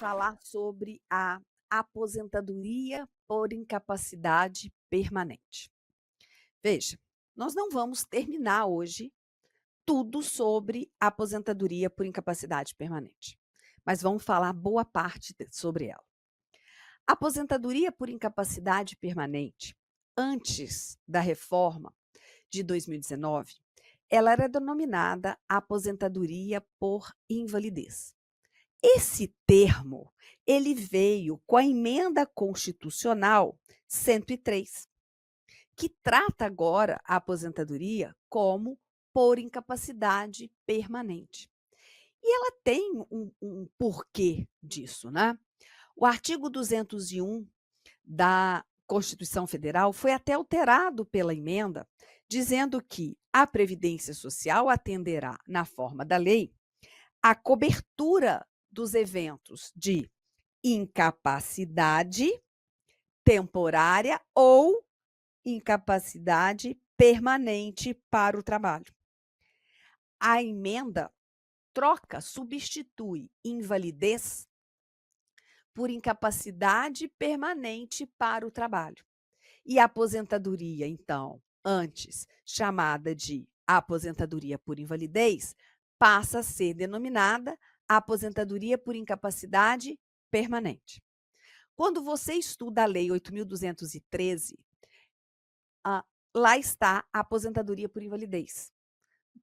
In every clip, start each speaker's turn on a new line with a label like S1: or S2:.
S1: falar sobre a aposentadoria por incapacidade permanente. Veja, nós não vamos terminar hoje tudo sobre aposentadoria por incapacidade permanente, mas vamos falar boa parte sobre ela. A aposentadoria por incapacidade permanente, antes da reforma de 2019, ela era denominada aposentadoria por invalidez. Esse termo, ele veio com a emenda constitucional 103, que trata agora a aposentadoria como por incapacidade permanente. E ela tem um porquê disso, né? O artigo 201 da Constituição Federal foi até alterado pela emenda, dizendo que a Previdência Social atenderá, na forma da lei, a cobertura dos eventos de incapacidade temporária ou incapacidade permanente para o trabalho. A emenda substitui invalidez por incapacidade permanente para o trabalho. E a aposentadoria, então, antes chamada de aposentadoria por invalidez, passa a ser denominada aposentadoria por incapacidade permanente. Quando você estuda a Lei 8.213, ah, lá está a aposentadoria por invalidez.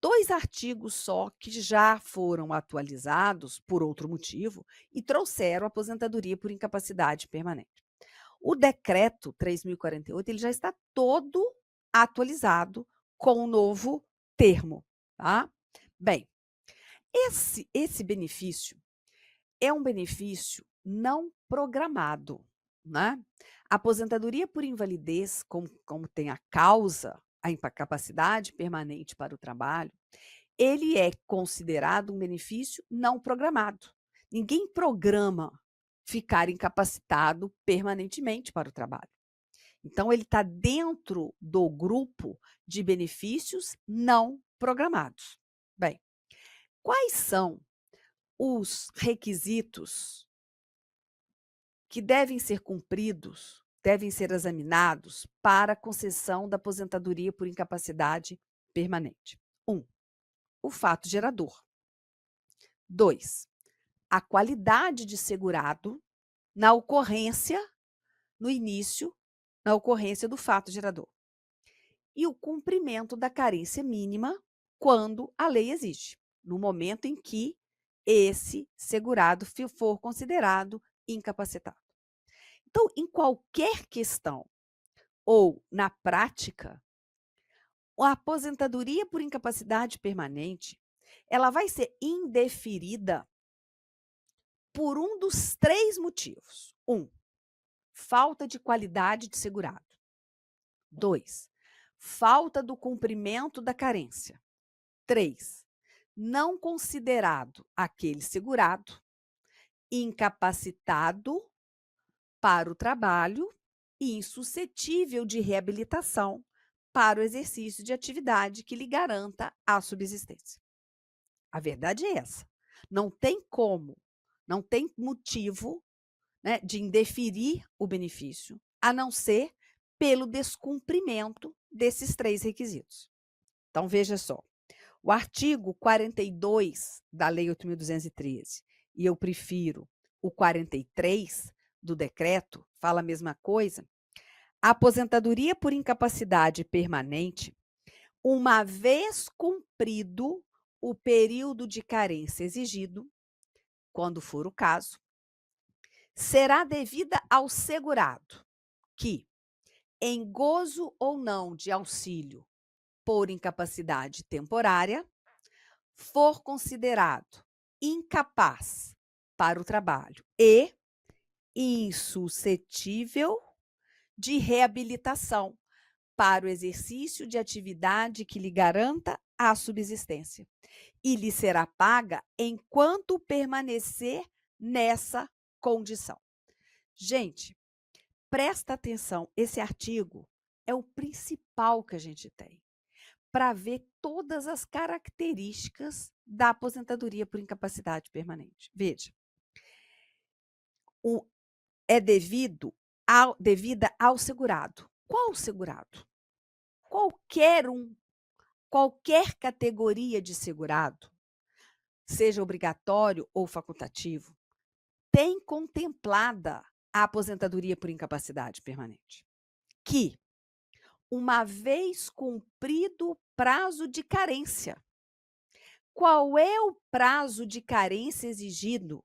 S1: 2 artigos só que já foram atualizados por outro motivo e trouxeram a aposentadoria por incapacidade permanente. O decreto 3.048, ele já está todo atualizado com o novo termo, tá? Bem, esse benefício é um benefício não programado, né? A aposentadoria por invalidez, como tem a causa, a incapacidade permanente para o trabalho, ele é considerado um benefício não programado. Ninguém programa ficar incapacitado permanentemente para o trabalho. Então, ele está dentro do grupo de benefícios não programados. Bem, quais são os requisitos que devem ser cumpridos, devem ser examinados para a concessão da aposentadoria por incapacidade permanente? 1. O fato gerador. 2. A qualidade de segurado na ocorrência, no início, na ocorrência do fato gerador. E o cumprimento da carência mínima quando a lei exige, no momento em que esse segurado for considerado incapacitado. Então, em qualquer questão ou na prática, a aposentadoria por incapacidade permanente, ela vai ser indeferida por um dos 3 motivos. 1, falta de qualidade de segurado. 2, falta do cumprimento da carência. 3, não considerado aquele segurado incapacitado para o trabalho e insuscetível de reabilitação para o exercício de atividade que lhe garanta a subsistência. A verdade é essa. Não tem como, não tem motivo, né, de indeferir o benefício, a não ser pelo descumprimento desses 3 requisitos. Então, veja só, o artigo 42 da Lei 8.213, e eu prefiro o 43 do decreto, fala a mesma coisa. A aposentadoria por incapacidade permanente, uma vez cumprido o período de carência exigido, quando for o caso, será devida ao segurado que, em gozo ou não de auxílio por incapacidade temporária, for considerado incapaz para o trabalho e insuscetível de reabilitação para o exercício de atividade que lhe garanta a subsistência, e lhe será paga enquanto permanecer nessa condição. Gente, presta atenção, esse artigo é o principal que a gente tem para ver todas as características da aposentadoria por incapacidade permanente. Veja, o é devida ao segurado. Qual segurado? Qualquer um, qualquer categoria de segurado, seja obrigatório ou facultativo, tem contemplada a aposentadoria por incapacidade permanente, que, uma vez cumprido o prazo de carência, qual é o prazo de carência exigido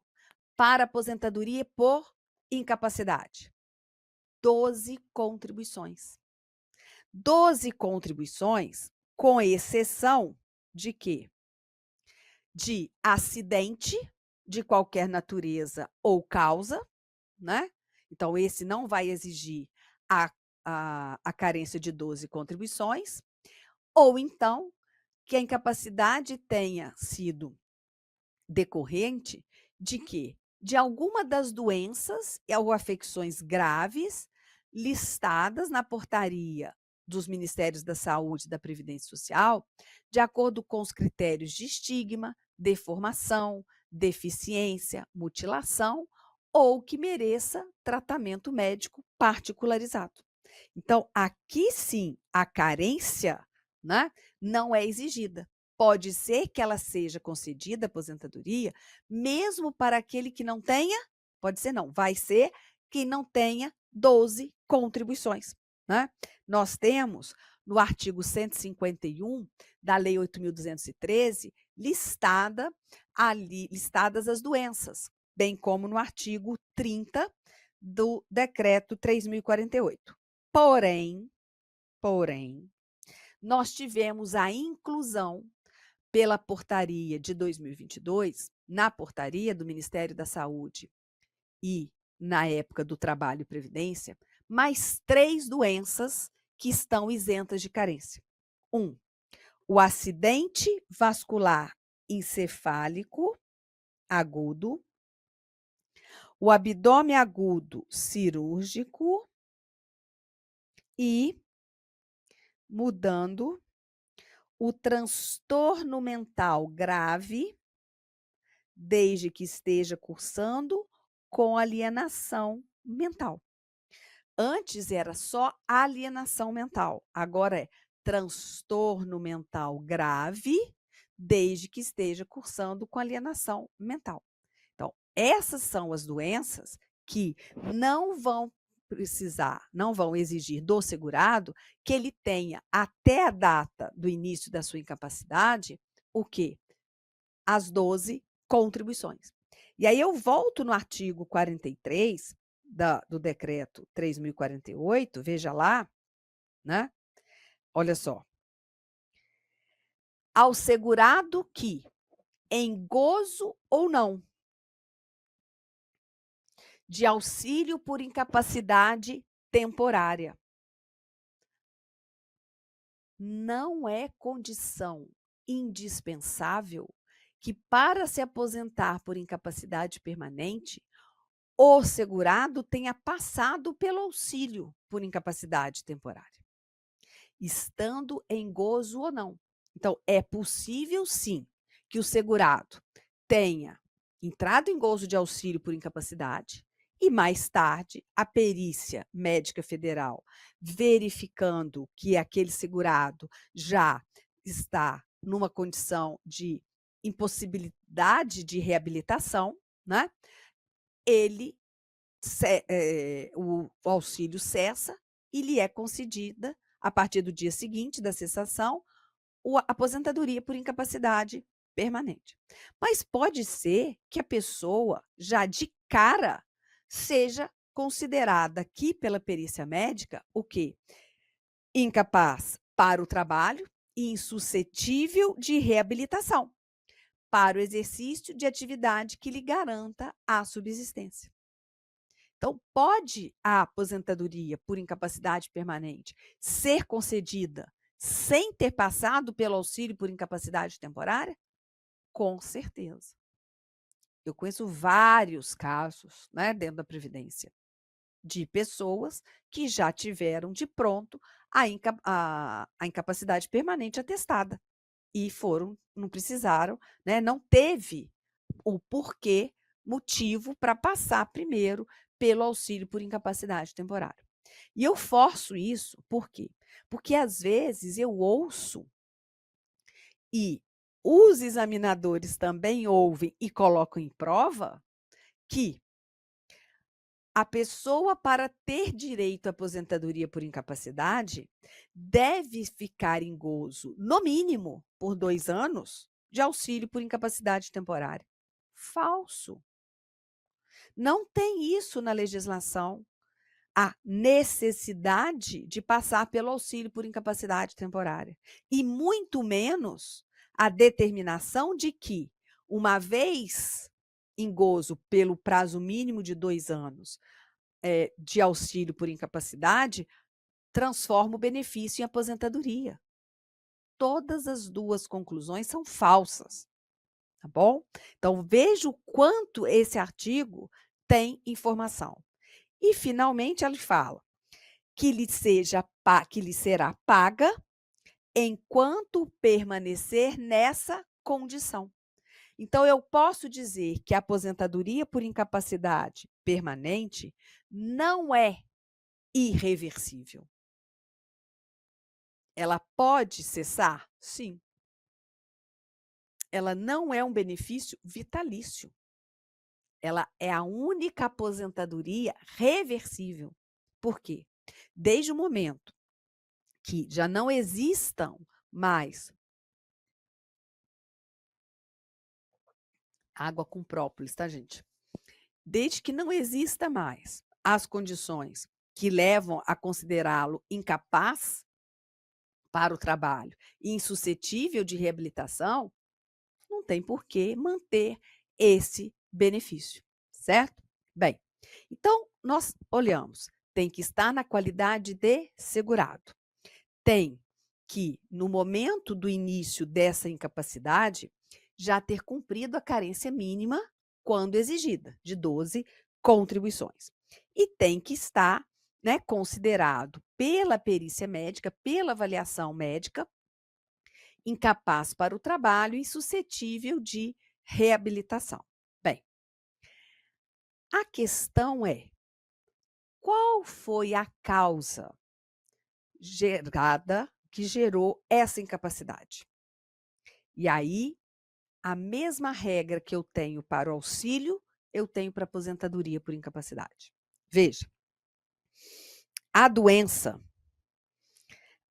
S1: para aposentadoria por incapacidade? 12 contribuições. 12 contribuições, com exceção de quê? De acidente de qualquer natureza ou causa, né? Então, esse não vai exigir a carência de 12 contribuições, ou então que a incapacidade tenha sido decorrente de quê? De alguma das doenças ou afecções graves listadas na portaria dos Ministérios da Saúde e da Previdência Social, de acordo com os critérios de estigma, deformação, deficiência, mutilação ou que mereça tratamento médico particularizado. Então, aqui sim, a carência, né, não é exigida. Pode ser que ela seja concedida, a aposentadoria, mesmo para aquele que não tenha, pode ser não, vai ser que não tenha 12 contribuições, né? Nós temos no artigo 151 da Lei 8.213 listadas as doenças, bem como no artigo 30 do Decreto 3.048. Porém, nós tivemos a inclusão pela portaria de 2022, na portaria do Ministério da Saúde e na época do Trabalho e Previdência, mais 3 doenças que estão isentas de carência. O acidente vascular encefálico agudo, o abdômen agudo cirúrgico e, mudando, o transtorno mental grave, desde que esteja cursando com alienação mental. Antes era só alienação mental, agora é transtorno mental grave, desde que esteja cursando com alienação mental. Então, essas são as doenças que não vão não vão exigir do segurado que ele tenha até a data do início da sua incapacidade, o quê? As 12 contribuições. E aí eu volto no artigo 43 do decreto 3.048, veja lá, né? Olha só. Ao segurado que, em gozo ou não, de auxílio por incapacidade temporária, não é condição indispensável que, para se aposentar por incapacidade permanente, o segurado tenha passado pelo auxílio por incapacidade temporária, estando em gozo ou não. Então, é possível, sim, que o segurado tenha entrado em gozo de auxílio por incapacidade e, mais tarde, a perícia médica federal, verificando que aquele segurado já está numa condição de impossibilidade de reabilitação, né? Ele o auxílio cessa e lhe é concedida, a partir do dia seguinte da cessação, a aposentadoria por incapacidade permanente. Mas pode ser que a pessoa, já de cara, seja considerada aqui pela perícia médica o quê? Incapaz para o trabalho e insuscetível de reabilitação, para o exercício de atividade que lhe garanta a subsistência. Então, pode a aposentadoria por incapacidade permanente ser concedida sem ter passado pelo auxílio por incapacidade temporária? Com certeza. Eu conheço vários casos, né, dentro da Previdência, de pessoas que já tiveram de pronto a incapacidade permanente atestada e não precisaram, né, não teve o porquê motivo para passar primeiro pelo auxílio por incapacidade temporária. E eu forço isso, por quê? Porque às vezes eu ouço e os examinadores também ouvem e colocam em prova que a pessoa, para ter direito à aposentadoria por incapacidade, deve ficar em gozo, no mínimo, por 2 anos, de auxílio por incapacidade temporária. Falso. Não tem isso na legislação. A necessidade de passar pelo auxílio por incapacidade temporária. E muito menos a determinação de que, uma vez em gozo pelo prazo mínimo de 2 anos, de auxílio por incapacidade, transforma o benefício em aposentadoria. Todas as 2 conclusões são falsas, tá bom? Então, veja o quanto esse artigo tem informação. E, finalmente, ele fala que lhe será paga enquanto permanecer nessa condição. Então, eu posso dizer que a aposentadoria por incapacidade permanente não é irreversível. Ela pode cessar? Sim. Ela não é um benefício vitalício. Ela é a única aposentadoria reversível. Por quê? Desde o momento que já não existam mais água com própolis, tá, gente? Desde que não exista mais as condições que levam a considerá-lo incapaz para o trabalho e insuscetível de reabilitação, não tem por que manter esse benefício, certo? Bem, então nós olhamos, tem que estar na qualidade de segurado. Tem que, no momento do início dessa incapacidade, já ter cumprido a carência mínima quando exigida, de 12 contribuições. E tem que estar, né, considerado pela perícia médica, pela avaliação médica, incapaz para o trabalho e suscetível de reabilitação. Bem, a questão é: qual foi a causa que gerou essa incapacidade? E aí, a mesma regra que eu tenho para o auxílio, eu tenho para a aposentadoria por incapacidade. Veja, a doença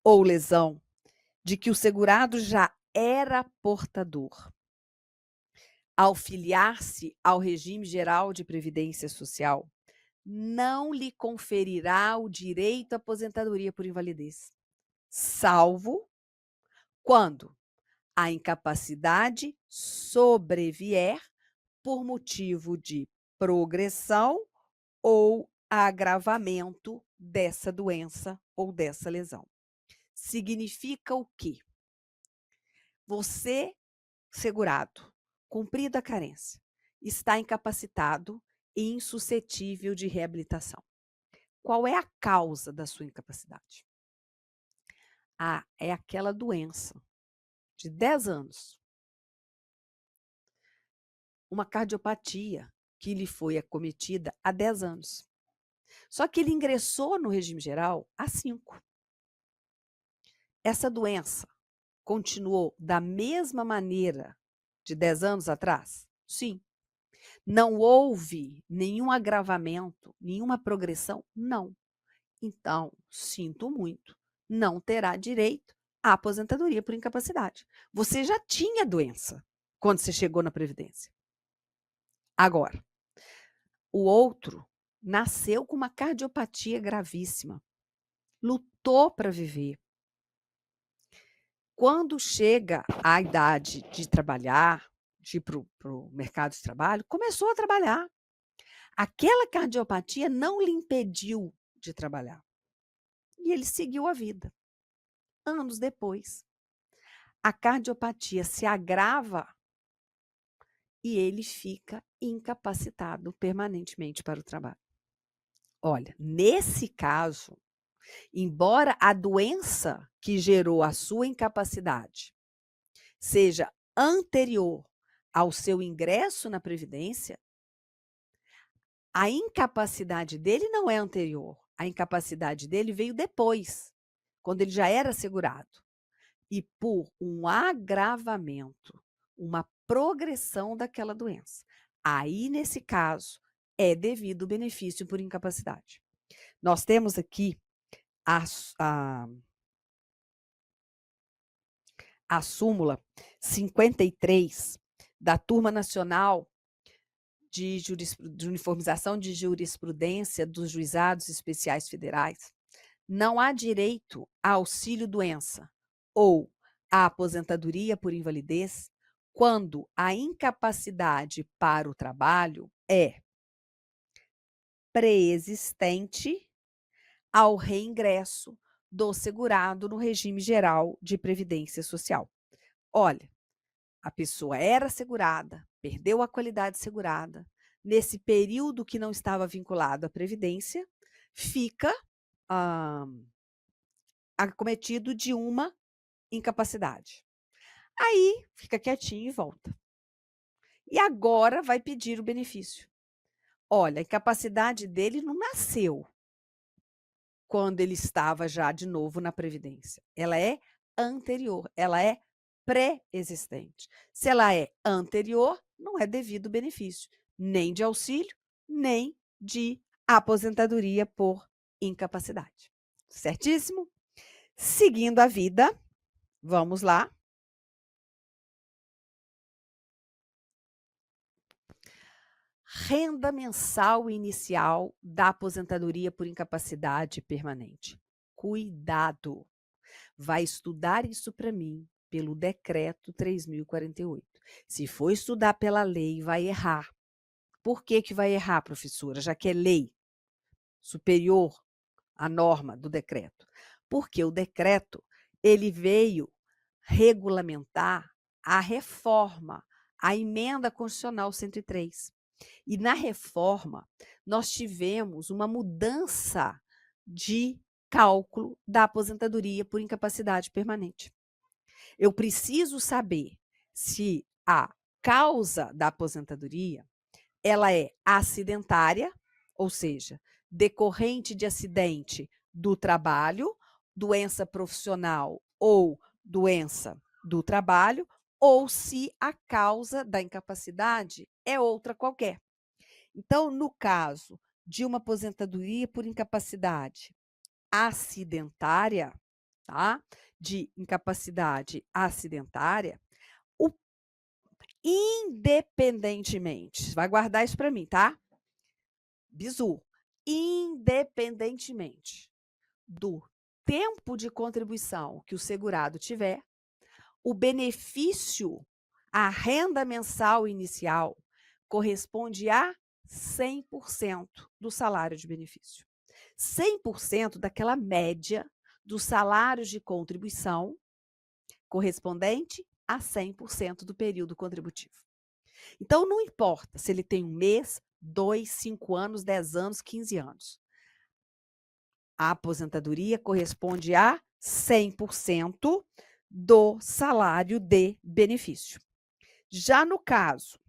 S1: ou lesão de que o segurado já era portador ao filiar-se ao regime geral de previdência social, não lhe conferirá o direito à aposentadoria por invalidez, salvo quando a incapacidade sobrevier por motivo de progressão ou agravamento dessa doença ou dessa lesão. Significa o quê? Você, segurado, cumprida a carência, está incapacitado e insuscetível de reabilitação. Qual é a causa da sua incapacidade? É aquela doença de 10 anos, uma cardiopatia que lhe foi acometida há 10 anos. Só que ele ingressou no regime geral há 5. Essa doença continuou da mesma maneira de 10 anos atrás? Sim. Não houve nenhum agravamento, nenhuma progressão? Não. Então, sinto muito, não terá direito à aposentadoria por incapacidade. Você já tinha doença quando você chegou na Previdência. Agora, o outro nasceu com uma cardiopatia gravíssima, lutou para viver. Quando chega a idade de trabalhar, de ir para o mercado de trabalho, começou a trabalhar. Aquela cardiopatia não lhe impediu de trabalhar. E ele seguiu a vida. Anos depois, a cardiopatia se agrava e ele fica incapacitado permanentemente para o trabalho. Olha, nesse caso, embora a doença que gerou a sua incapacidade seja anterior ao seu ingresso na Previdência, A incapacidade dele não é anterior, a incapacidade dele veio depois, quando ele já era segurado. E por um agravamento, uma progressão daquela doença. Aí, nesse caso, é devido o benefício por incapacidade. Nós temos aqui a, a, a súmula 53 da Turma Nacional de Uniformização de Jurisprudência dos Juizados Especiais Federais. Não há direito a auxílio-doença ou à aposentadoria por invalidez quando a incapacidade para o trabalho é preexistente ao reingresso do segurado no regime geral de previdência social. Olha, a pessoa era segurada, perdeu a qualidade segurada, nesse período que não estava vinculado à previdência, fica acometido de uma incapacidade. Aí fica quietinho e volta. E agora vai pedir o benefício. Olha, a incapacidade dele não nasceu quando ele estava já de novo na Previdência. Ela é anterior, ela é pré-existente. Se ela é anterior, não é devido benefício, nem de auxílio, nem de aposentadoria por incapacidade. Certíssimo? Seguindo a vida, vamos lá. Renda mensal inicial da aposentadoria por incapacidade permanente. Cuidado! Vai estudar isso para mim pelo decreto 3048. Se for estudar pela lei, vai errar. Por que que vai errar, professora? Já que é lei superior à norma do decreto. Porque o decreto, ele veio regulamentar a reforma, a emenda constitucional 103. E na reforma, nós tivemos uma mudança de cálculo da aposentadoria por incapacidade permanente. Eu preciso saber se a causa da aposentadoria ela é acidentária, ou seja, decorrente de acidente do trabalho, doença profissional ou doença do trabalho, ou se a causa da incapacidade é outra qualquer. Então, no caso de uma aposentadoria por incapacidade acidentária, tá? De incapacidade acidentária, o, independentemente, vai guardar isso para mim, tá? Bizu, independentemente do tempo de contribuição que o segurado tiver, o benefício, a renda mensal inicial, corresponde a 100% do salário de benefício. 100% daquela média dos salários de contribuição correspondente a 100% do período contributivo. Então, não importa se ele tem 1 mês, 2, 5 anos, 10 anos, 15 anos. A aposentadoria corresponde a 100% do salário de benefício. Já no caso,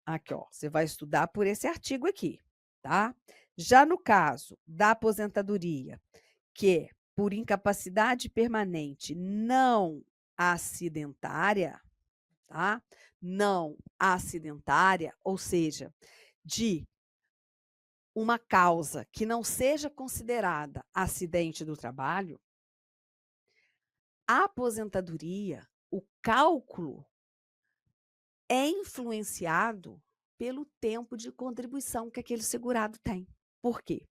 S1: aqui, ó, você vai estudar por esse artigo aqui, tá? Já no caso da aposentadoria, que é por incapacidade permanente não acidentária, tá? Não acidentária, ou seja, de uma causa que não seja considerada acidente do trabalho, a aposentadoria, o cálculo é influenciado pelo tempo de contribuição que aquele segurado tem. Por quê?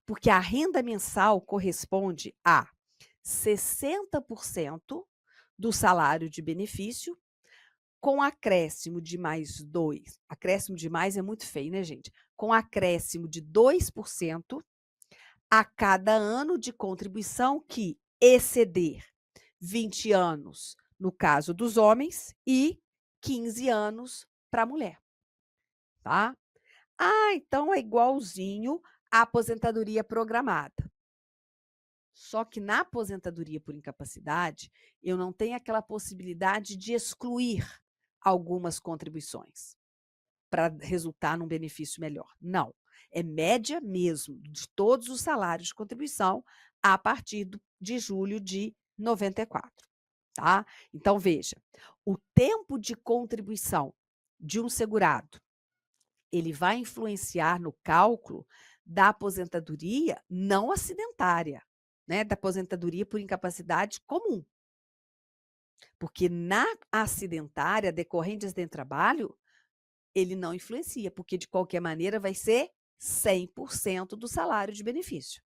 S1: Porque a renda mensal corresponde a 60% do salário de benefício, com acréscimo de mais 2. Acréscimo de mais é muito feio, né, gente? Com acréscimo de 2% a cada ano de contribuição que exceder 20 anos, no caso dos homens, e 15 anos para a mulher, tá? Ah, então é igualzinho à aposentadoria programada. Só que na aposentadoria por incapacidade, eu não tenho aquela possibilidade de excluir algumas contribuições. para resultar num benefício melhor. Não, é média mesmo de todos os salários de contribuição a partir de julho de 94, tá? Então veja, o tempo de contribuição de um segurado, ele vai influenciar no cálculo da aposentadoria não acidentária, né, da aposentadoria por incapacidade comum. Porque na acidentária, decorrente de acidente de trabalho, ele não influencia, porque de qualquer maneira vai ser 100% do salário de benefício.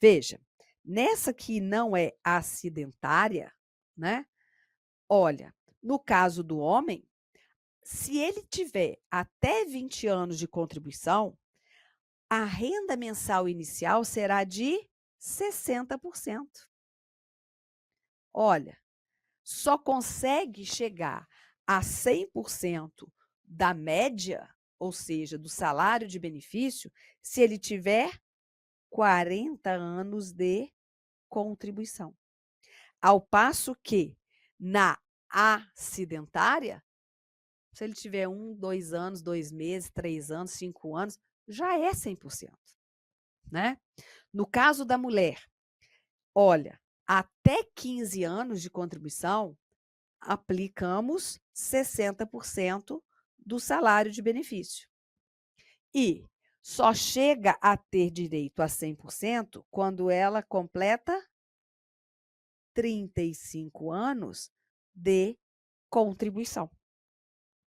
S1: Veja, nessa que não é acidentária, né? Olha, no caso do homem, se ele tiver até 20 anos de contribuição, a renda mensal inicial será de 60%. Olha, só consegue chegar a 100% da média, ou seja, do salário de benefício, se ele tiver 40 anos de contribuição. Ao passo que, na acidentária, se ele tiver 1, 2 anos, 2 meses, 3 anos, 5 anos, já é 100%, né? No caso da mulher, olha, até 15 anos de contribuição, aplicamos 60% do salário de benefício. E só chega a ter direito a 100% quando ela completa 35 anos de contribuição.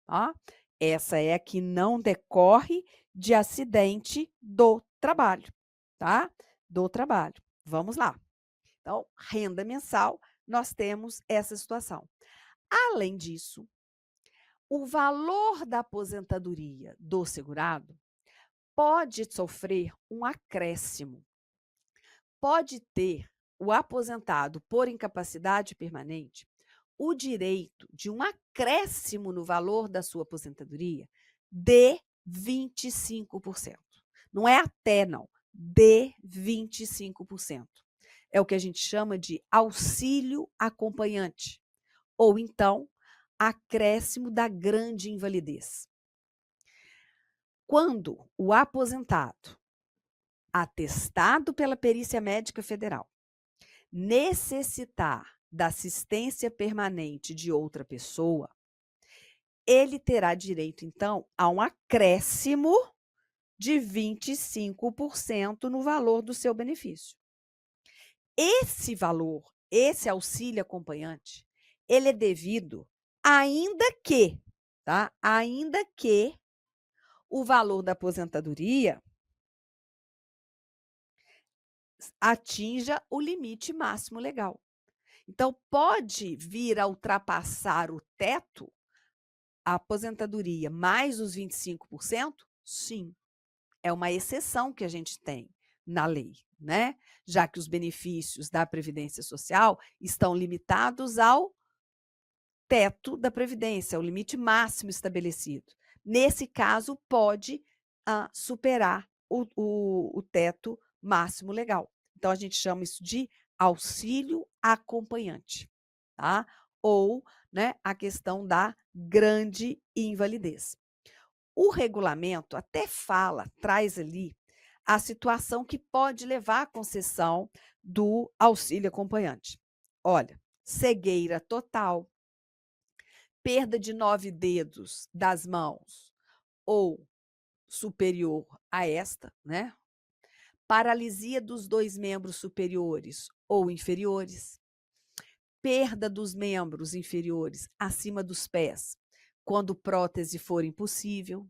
S1: Ó, essa é a que não decorre de acidente do trabalho, tá? Do trabalho. Vamos lá. Então, renda mensal, nós temos essa situação. Além disso, o valor da aposentadoria do segurado pode sofrer um acréscimo. Pode ter o aposentado por incapacidade permanente o direito de um acréscimo no valor da sua aposentadoria de 25%. Não é até, não, de 25%. É o que a gente chama de auxílio acompanhante, ou então acréscimo da grande invalidez. Quando o aposentado, atestado pela Perícia Médica Federal, necessitar da assistência permanente de outra pessoa, ele terá direito, então, a um acréscimo de 25% no valor do seu benefício. Esse valor, esse auxílio acompanhante, ele é devido ainda que, tá? Ainda que o valor da aposentadoria atinja o limite máximo legal. Então, pode vir a ultrapassar o teto, a aposentadoria mais os 25%? Sim, é uma exceção que a gente tem na lei, né? Já que os benefícios da Previdência Social estão limitados ao teto da Previdência, ao limite máximo estabelecido. Nesse caso, pode superar o teto máximo legal. Então, a gente chama isso de auxílio acompanhante, tá? Ou, né, a questão da grande invalidez. O regulamento até fala, traz ali a situação que pode levar à concessão do auxílio acompanhante. Olha, cegueira total, perda de 9 dedos das mãos ou superior a esta, né? Paralisia dos 2 membros superiores ou inferiores, perda dos membros inferiores acima dos pés, quando prótese for impossível,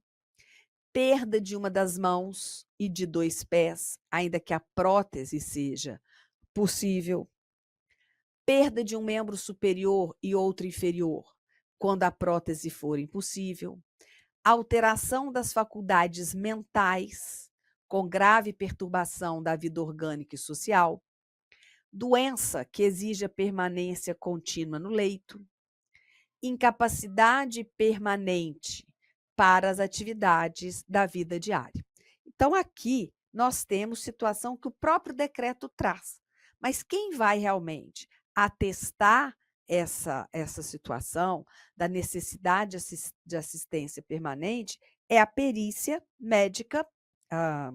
S1: perda de uma das mãos e de 2 pés, ainda que a prótese seja possível, perda de um membro superior e outro inferior, quando a prótese for impossível, alteração das faculdades mentais, com grave perturbação da vida orgânica e social, doença que exija permanência contínua no leito, incapacidade permanente para as atividades da vida diária. Então, aqui nós temos situação que o próprio decreto traz, mas quem vai realmente atestar essa situação da necessidade de assistência permanente é ah,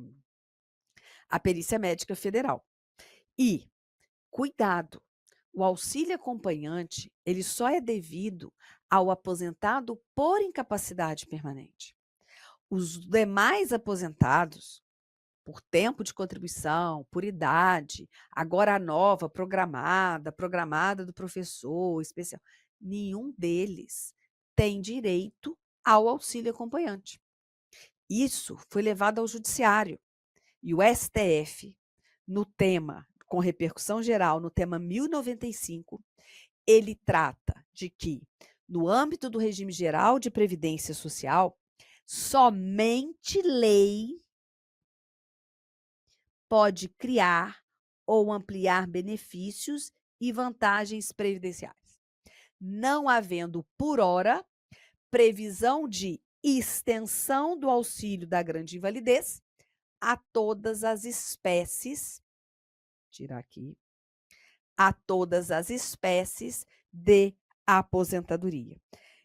S1: a perícia médica federal. E, cuidado, o auxílio acompanhante, ele só é devido ao aposentado por incapacidade permanente. Os demais aposentados, por tempo de contribuição, por idade, agora a nova, programada do professor especial, nenhum deles tem direito ao auxílio acompanhante. Isso foi levado ao judiciário e o STF, no tema, com repercussão geral, no tema 1095, ele trata de que, no âmbito do regime geral de previdência social, somente lei pode criar ou ampliar benefícios e vantagens previdenciais, não havendo, por hora, previsão de extensão do auxílio da grande invalidez a todas as espécies, tirar aqui, a todas as espécies de aposentadoria.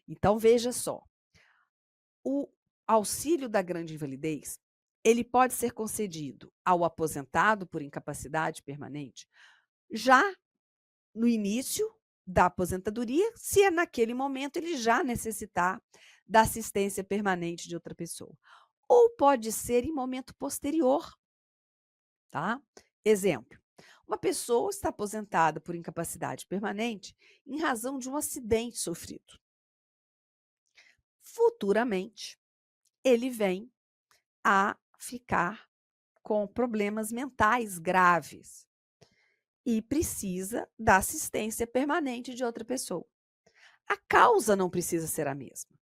S1: Então, veja só, o auxílio da grande invalidez, ele pode ser concedido ao aposentado por incapacidade permanente já no início da aposentadoria, se é naquele momento ele já necessitar da assistência permanente de outra pessoa. Ou pode ser em momento posterior, tá? Exemplo, uma pessoa está aposentada por incapacidade permanente em razão de um acidente sofrido. Futuramente, ele vem a ficar com problemas mentais graves e precisa da assistência permanente de outra pessoa. A causa não precisa ser a mesma,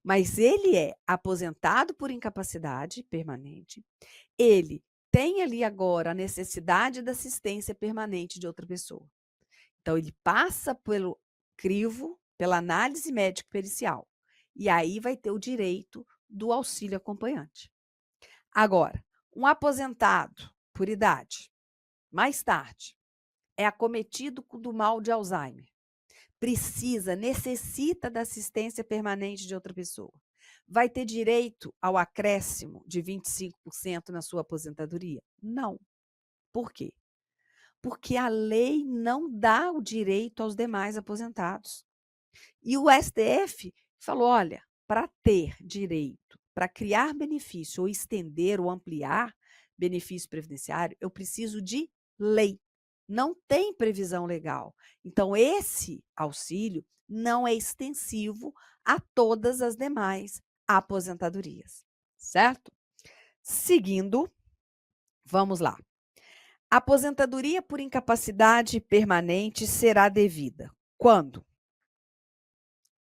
S1: mas ele é aposentado por incapacidade permanente, ele tem ali agora a necessidade da assistência permanente de outra pessoa. Então, ele passa pelo crivo, pela análise médico-pericial, e aí vai ter o direito do auxílio acompanhante. Agora, um aposentado por idade, mais tarde, é acometido do mal de Alzheimer, necessita da assistência permanente de outra pessoa, vai ter direito ao acréscimo de 25% na sua aposentadoria? Não. Por quê? Porque a lei não dá o direito aos demais aposentados. E o STF falou: olha, para ter direito, para criar benefício ou estender ou ampliar benefício previdenciário, eu preciso de lei. Não tem previsão legal. Então, esse auxílio não é extensivo a todas as demais aposentadorias, certo? Seguindo, vamos lá. Aposentadoria por incapacidade permanente será devida. Quando?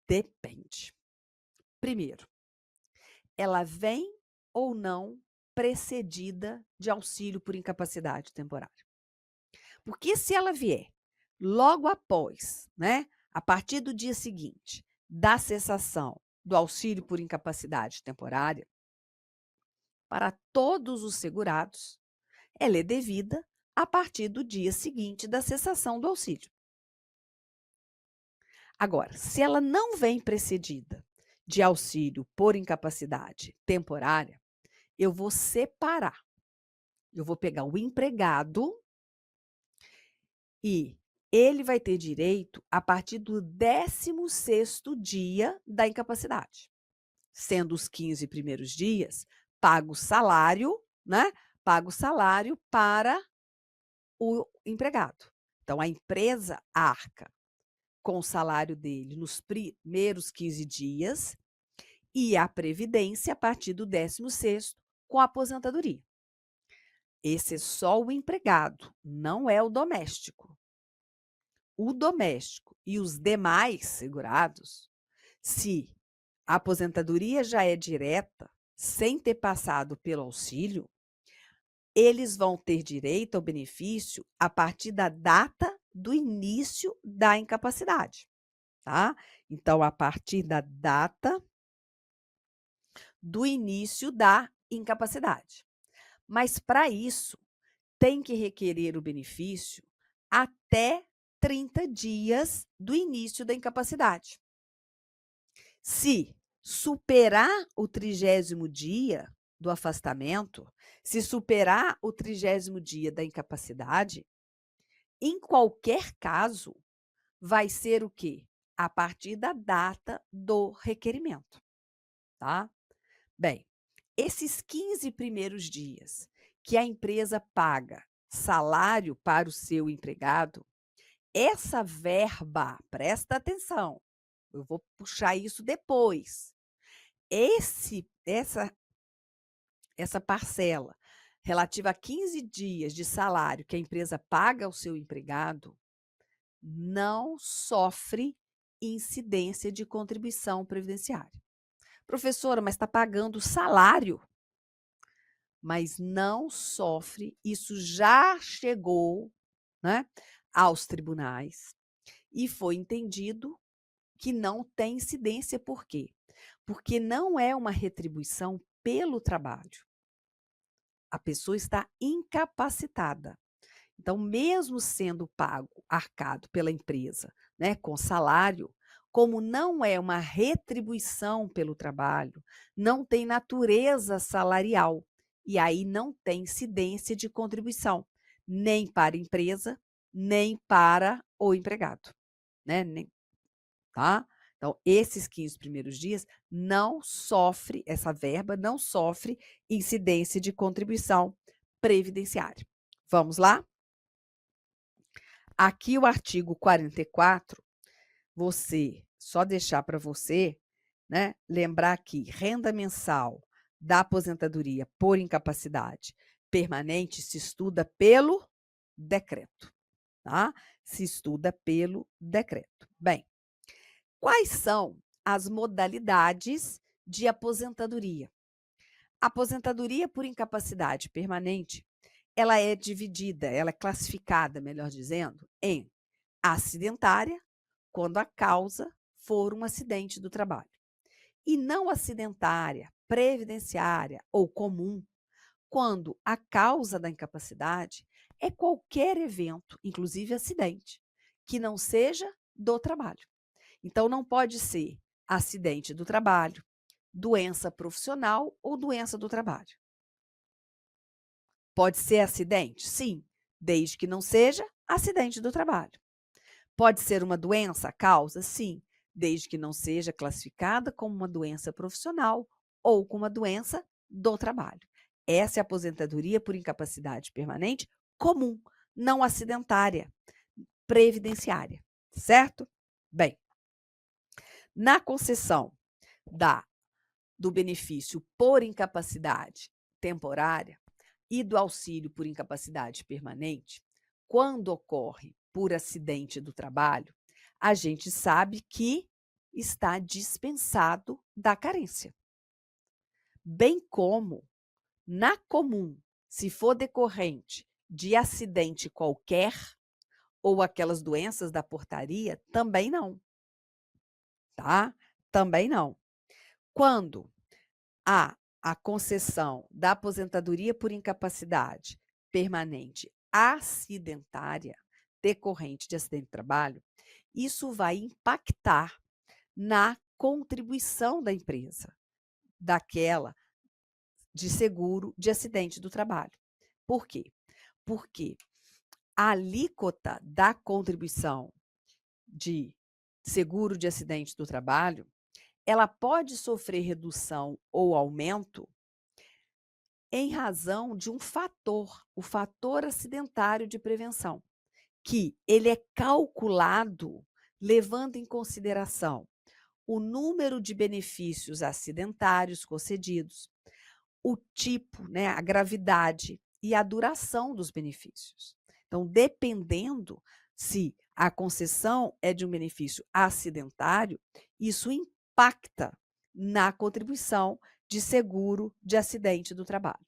S1: Depende. Primeiro, ela vem ou não precedida de auxílio por incapacidade temporária. Porque se ela vier logo após, né, a partir do dia seguinte da cessação do auxílio por incapacidade temporária, para todos os segurados, ela é devida a partir do dia seguinte da cessação do auxílio. Agora, se ela não vem precedida de auxílio por incapacidade temporária, eu vou separar. Eu vou pegar o empregado e ele vai ter direito a partir do 16º dia da incapacidade. Sendo os 15 primeiros dias, paga o salário, né? Paga o salário para o empregado. Então, a empresa arca com o salário dele nos primeiros 15 dias e a previdência a partir do 16º com a aposentadoria. Esse é só o empregado, não é o doméstico. O doméstico e os demais segurados, se a aposentadoria já é direta, sem ter passado pelo auxílio, eles vão ter direito ao benefício a partir da data do início da incapacidade, tá? Então, a partir da data do início da incapacidade. Mas, para isso, tem que requerer o benefício até 30 dias do início da incapacidade. Se superar o 30º dia do afastamento, se superar o 30º dia da incapacidade, em qualquer caso, vai ser o quê? A partir da data do requerimento, tá? Bem, esses 15 primeiros dias que a empresa paga salário para o seu empregado, essa verba, presta atenção, eu vou puxar isso depois. Essa parcela relativa a 15 dias de salário que a empresa paga ao seu empregado não sofre incidência de contribuição previdenciária. Professora, mas está pagando salário, mas não sofre, isso já chegou, né, aos tribunais e foi entendido que não tem incidência. Por quê? Porque não é uma retribuição pelo trabalho. A pessoa está incapacitada. Então, mesmo sendo pago, arcado pela empresa, né, com salário, como não é uma retribuição pelo trabalho, não tem natureza salarial e aí não tem incidência de contribuição, nem para a empresa, nem para o empregado, né? Tá? Então, esses 15 primeiros dias não sofre, essa verba não sofre incidência de contribuição previdenciária. Vamos lá? Aqui o artigo 44, só deixar para você, né, lembrar que renda mensal da aposentadoria por incapacidade permanente se estuda pelo decreto, tá? Se estuda pelo decreto. Bem, quais são as modalidades de aposentadoria? A aposentadoria por incapacidade permanente, ela é dividida, ela é classificada, melhor dizendo, em acidentária, quando a causa for um acidente do trabalho, e não acidentária, previdenciária ou comum, quando a causa da incapacidade é qualquer evento, inclusive acidente, que não seja do trabalho. Então, não pode ser acidente do trabalho, doença profissional ou doença do trabalho. Pode ser acidente? Sim, desde que não seja acidente do trabalho. Pode ser uma doença a causa? Sim, desde que não seja classificada como uma doença profissional ou como uma doença do trabalho. Essa é a aposentadoria por incapacidade permanente comum, não acidentária, previdenciária, certo? Bem, na concessão do benefício por incapacidade temporária e do auxílio por incapacidade permanente, quando ocorre por acidente do trabalho, a gente sabe que está dispensado da carência. Bem como na comum, se for decorrente de acidente qualquer ou aquelas doenças da portaria, também não, tá? Também não. Quando há a concessão da aposentadoria por incapacidade permanente acidentária, decorrente de acidente de trabalho, isso vai impactar na contribuição da empresa, daquela de seguro de acidente do trabalho. Por quê? Porque a alíquota da contribuição de seguro de acidente do trabalho, ela pode sofrer redução ou aumento em razão de um fator, o fator acidentário de prevenção, que ele é calculado levando em consideração o número de benefícios acidentários concedidos, o tipo, né, a gravidade e a duração dos benefícios. Então, dependendo se a concessão é de um benefício acidentário, isso impacta na contribuição de seguro de acidente do trabalho.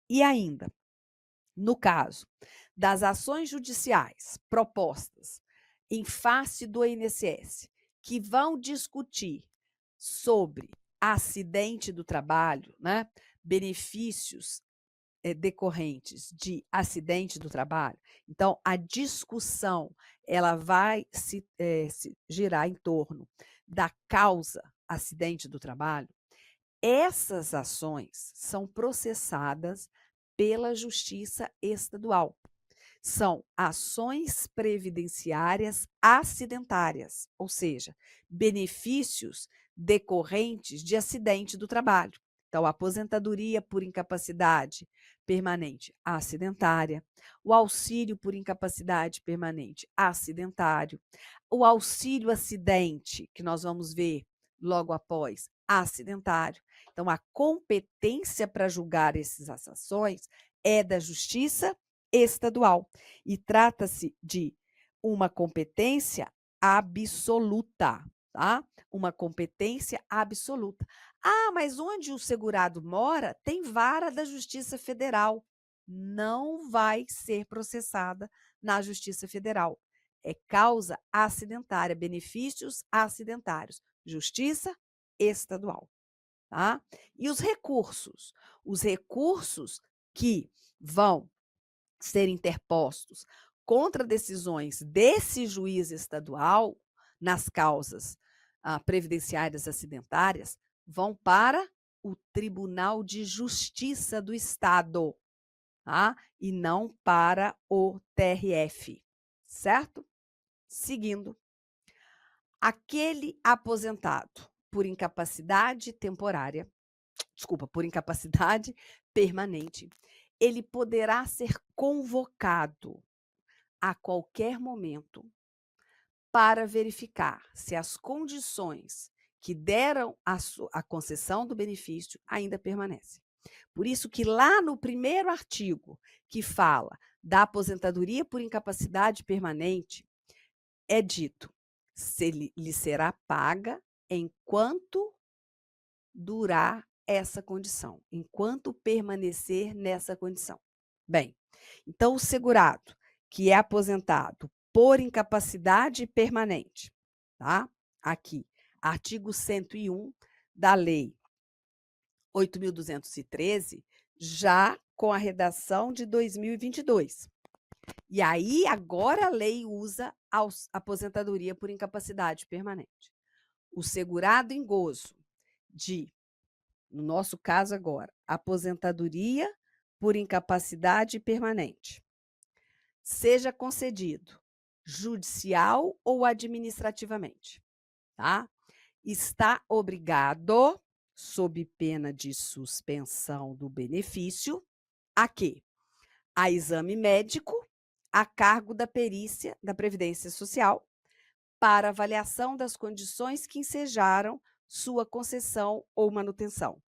S1: E ainda, no caso das ações judiciais propostas em face do INSS, que vão discutir sobre acidente do trabalho, né, benefícios decorrentes de acidente do trabalho, então a discussão ela vai se girar em torno da causa acidente do trabalho, essas ações são processadas pela Justiça Estadual. São ações previdenciárias acidentárias, ou seja, benefícios decorrentes de acidente do trabalho. Então, a aposentadoria por incapacidade permanente acidentária, o auxílio por incapacidade permanente acidentário, o auxílio acidente, que nós vamos ver logo após, acidentário. Então, a competência para julgar essas ações é da Justiça Estadual e trata-se de uma competência absoluta, tá? Uma competência absoluta. Ah, mas onde o segurado mora tem vara da Justiça Federal. Não vai ser processada na Justiça Federal. É causa acidentária, benefícios acidentários. Justiça Estadual, tá? E os recursos? Os recursos que vão ser interpostos contra decisões desse juiz estadual nas causas previdenciárias acidentárias vão para o Tribunal de Justiça do Estado, tá? E não para o TRF, certo? Seguindo, aquele aposentado por incapacidade temporária, desculpa, por incapacidade permanente, ele poderá ser convocado a qualquer momento para verificar se as condições que deram a concessão do benefício ainda permanecem. Por isso que lá no primeiro artigo, que fala da aposentadoria por incapacidade permanente, é dito, se lhe será paga enquanto durar essa condição, enquanto permanecer nessa condição. Bem, então o segurado que é aposentado por incapacidade permanente, tá? Aqui, artigo 101 da Lei 8.213, já com a redação de 2022. E aí, agora a lei usa a aposentadoria por incapacidade permanente. O segurado em gozo de, no nosso caso agora, aposentadoria por incapacidade permanente, seja concedido judicial ou administrativamente, tá? Está obrigado, sob pena de suspensão do benefício, a quê? A exame médico a cargo da perícia da Previdência Social para avaliação das condições que ensejaram sua concessão ou manutenção.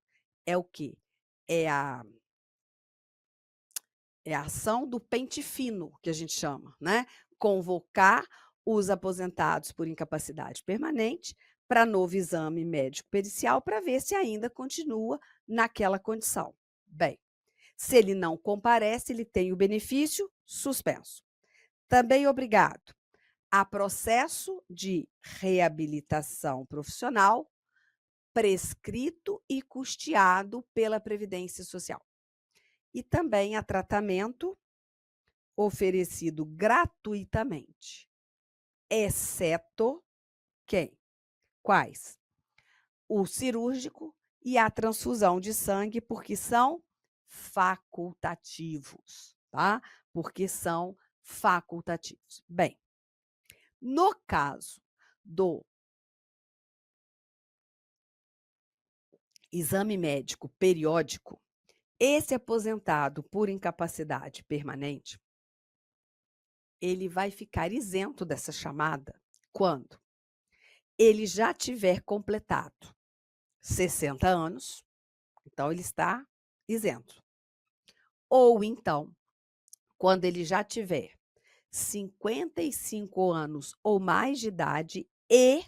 S1: É o quê? É a ação do pente fino, que a gente chama, né? Convocar os aposentados por incapacidade permanente para novo exame médico pericial para ver se ainda continua naquela condição. Bem, se ele não comparece, ele tem o benefício suspenso. Também obrigado a processo de reabilitação profissional prescrito e custeado pela Previdência Social. E também a tratamento oferecido gratuitamente, exceto quem? Quais? O cirúrgico e a transfusão de sangue, porque são facultativos, tá? Porque são facultativos. Bem, no caso do exame médico periódico, esse aposentado por incapacidade permanente, ele vai ficar isento dessa chamada quando ele já tiver completado 60 anos, então ele está isento. Ou então, quando ele já tiver 55 anos ou mais de idade e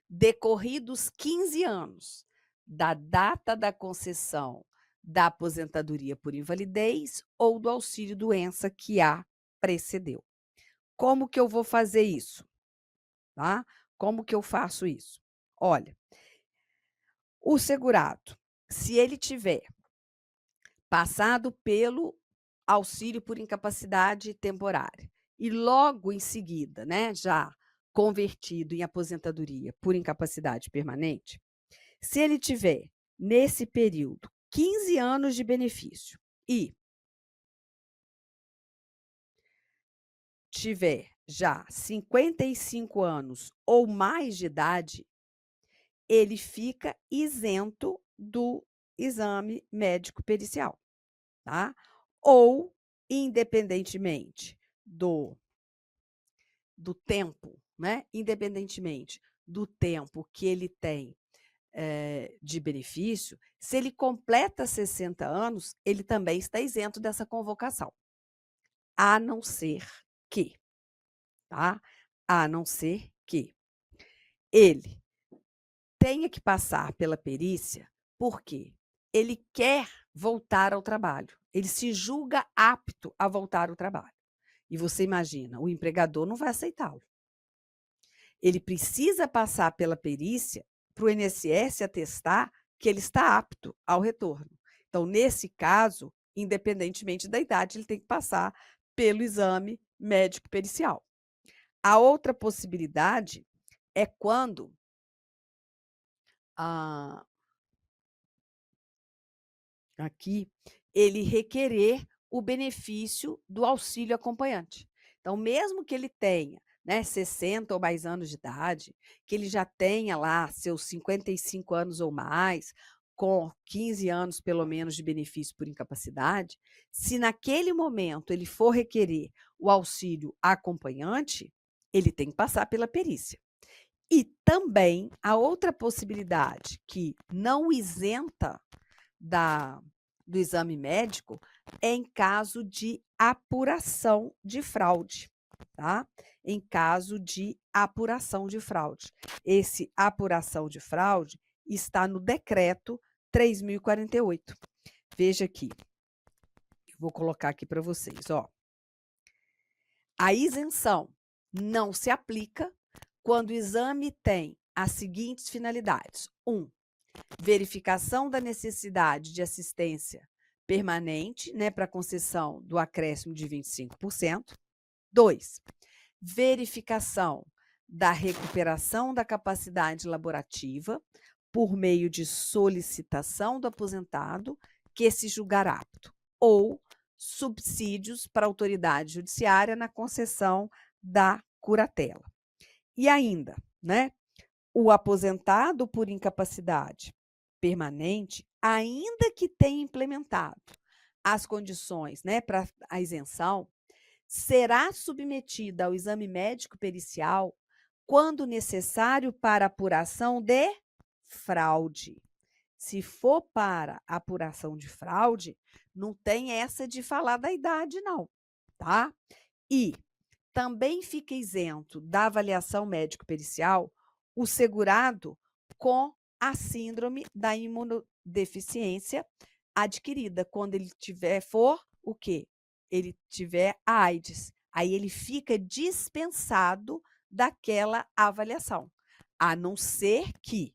S1: decorridos 15 anos da data da concessão da aposentadoria por invalidez ou do auxílio-doença que a precedeu. Como que eu vou fazer isso? Tá? Como que eu faço isso? Olha, o segurado, se ele tiver passado pelo auxílio por incapacidade temporária e logo em seguida, né, já convertido em aposentadoria por incapacidade permanente, se ele tiver, nesse período, 15 anos de benefício e tiver já 55 anos ou mais de idade, ele fica isento do exame médico pericial, tá? Ou, independentemente do tempo, né? Independentemente do tempo que ele tem de benefício, se ele completa 60 anos, ele também está isento dessa convocação, a não ser que, tá? A não ser que ele tenha que passar pela perícia, porque ele quer voltar ao trabalho, ele se julga apto a voltar ao trabalho. E você imagina, o empregador não vai aceitá-lo. Ele precisa passar pela perícia para o INSS atestar que ele está apto ao retorno. Então, nesse caso, independentemente da idade, ele tem que passar pelo exame médico pericial. A outra possibilidade é quando aqui ele requerer o benefício do auxílio acompanhante. Então, mesmo que ele tenha, né, 60 ou mais anos de idade, que ele já tenha lá seus 55 anos ou mais, com 15 anos pelo menos de benefício por incapacidade, se naquele momento ele for requerer o auxílio acompanhante, ele tem que passar pela perícia. E também a outra possibilidade que não isenta do exame médico é em caso de apuração de fraude, tá? Em caso de apuração de fraude. Esse apuração de fraude está no decreto 3048. Veja aqui. Eu vou colocar aqui para vocês, ó. A isenção não se aplica quando o exame tem as seguintes finalidades: 1, verificação da necessidade de assistência permanente, né, para concessão do acréscimo de 25%. 2, verificação da recuperação da capacidade laborativa por meio de solicitação do aposentado que se julgar apto, ou subsídios para a autoridade judiciária na concessão da curatela. E ainda, né, o aposentado por incapacidade permanente, ainda que tenha implementado as condições, né, para a isenção, será submetida ao exame médico pericial quando necessário para apuração de fraude. Se for para apuração de fraude, não tem essa de falar da idade, não, tá? E também fica isento da avaliação médico-pericial o segurado com a síndrome da imunodeficiência adquirida, quando ele for o quê? Ele tiver a AIDS. Aí ele fica dispensado daquela avaliação, a não ser que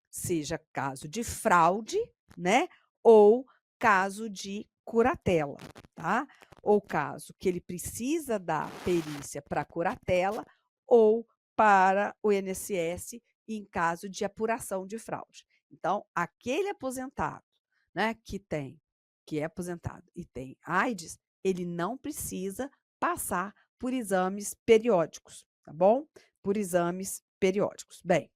S1: seja caso de fraude, né? Ou caso de curatela, tá? Ou caso que ele precisa da perícia para curatela ou para o INSS em caso de apuração de fraude. Então, aquele aposentado, né, que é aposentado e tem AIDS, ele não precisa passar por exames periódicos, tá bom? Por exames periódicos. Bem,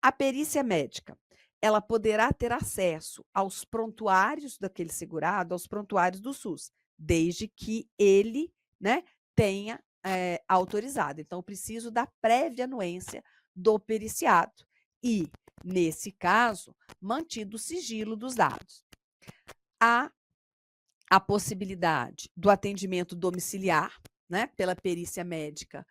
S1: a perícia médica, ela poderá ter acesso aos prontuários daquele segurado, aos prontuários do SUS, desde que ele, né, tenha autorizado. Então, eu preciso da prévia anuência do periciado e, nesse caso, mantido o sigilo dos dados. Há a possibilidade do atendimento domiciliar, né, pela perícia médica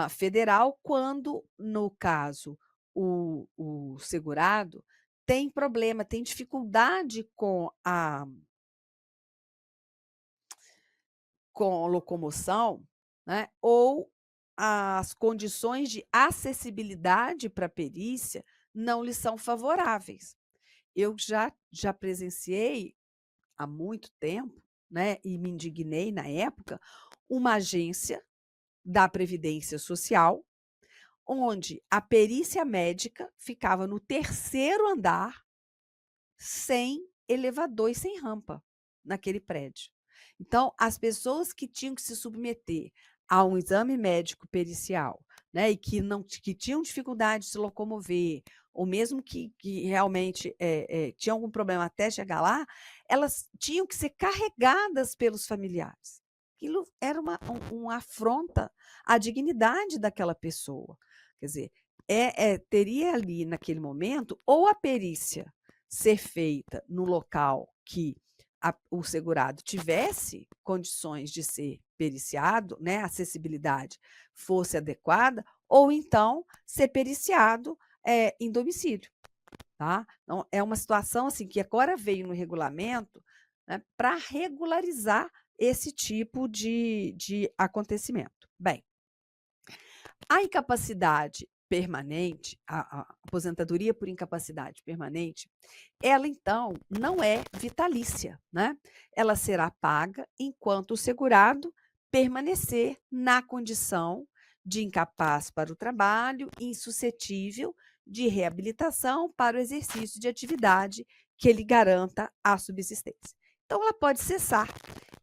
S1: federal, quando, no caso, o segurado tem problema, tem dificuldade com a locomoção, né, ou as condições de acessibilidade para a perícia não lhe são favoráveis. Eu já presenciei há muito tempo, né, e me indignei na época, uma agência da Previdência Social, onde a perícia médica ficava no terceiro andar, sem elevador e sem rampa naquele prédio. Então, as pessoas que tinham que se submeter a um exame médico pericial, né, e que não que tinham dificuldade de se locomover, ou mesmo que realmente tinham algum problema até chegar lá, elas tinham que ser carregadas pelos familiares. Aquilo era uma afronta à dignidade daquela pessoa. Quer dizer, teria ali naquele momento ou a perícia ser feita no local que o segurado tivesse condições de ser periciado, né, a acessibilidade fosse adequada, ou então ser periciado em domicílio. Tá? Então, é uma situação assim que agora veio no regulamento, né, para regularizar esse tipo de acontecimento. Bem, a incapacidade permanente, a aposentadoria por incapacidade permanente, ela então não é vitalícia, né? Ela será paga enquanto o segurado permanecer na condição de incapaz para o trabalho e insuscetível de reabilitação para o exercício de atividade que lhe garanta a subsistência. Então, ela pode cessar.